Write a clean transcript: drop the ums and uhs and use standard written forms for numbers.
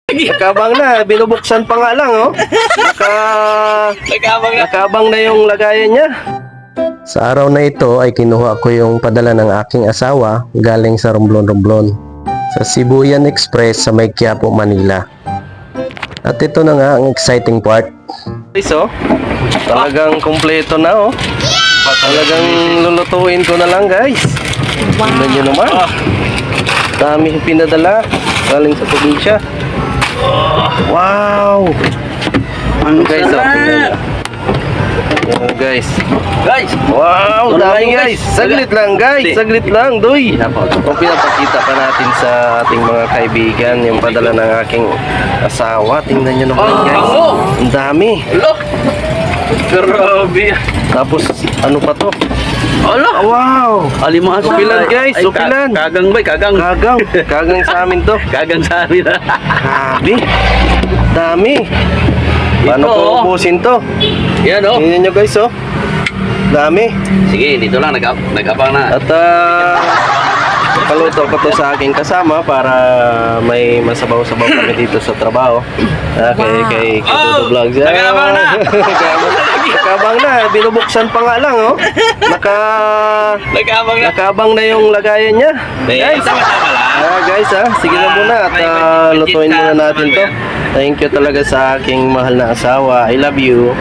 Nakabang na, binubuksan pa nga lang, oh. Nakabang na yung lagayan niya. Sa araw na ito ay kinuha ko yung padala ng aking asawa galing sa Romblon sa Sibuyan Express sa May Quiapo, Manila. At ito na nga ang exciting part. So, talagang kumpleto na, oh. Talagang lulutuin ko na lang, guys. Tingnan nyo naman. Dami pinadala galing sa probinsya. Wow! Ano Guys, oh, tingnan nyo. Guys. Wow, dami guys. Saglit lang guys. Saglit lang, doy. Kung pinapakita pa natin sa ating mga kaibigan yung padala ng aking asawa. Tingnan nyo naman guys. Ang dami. Grabe. Tapos ano pa to? Ala, Wow! alimango. Supilan guys, supilan. Kagang ba? Kagang. Kagang sa amin to. Kagang sa amin. Grabe. Dami. Paano Ito, ko oh. ubusin to? Yan oh. Tingnan nyo guys, oh. Dami. Sige, dito lang nag-abang na. At paluto ko to sa aking kasama para may masabaw-sabaw kami dito sa trabaho. Kay Kudo Vlogs. Nakabang na. Nakabang na. Binubuksan pa nga lang, oh. Nag-abang na. Nakabang na yung lagayan niya. Guys, Sama-sama lang. guys, sige na muna at lutuin muna natin to. Thank you talaga sa aking mahal na asawa. I love you.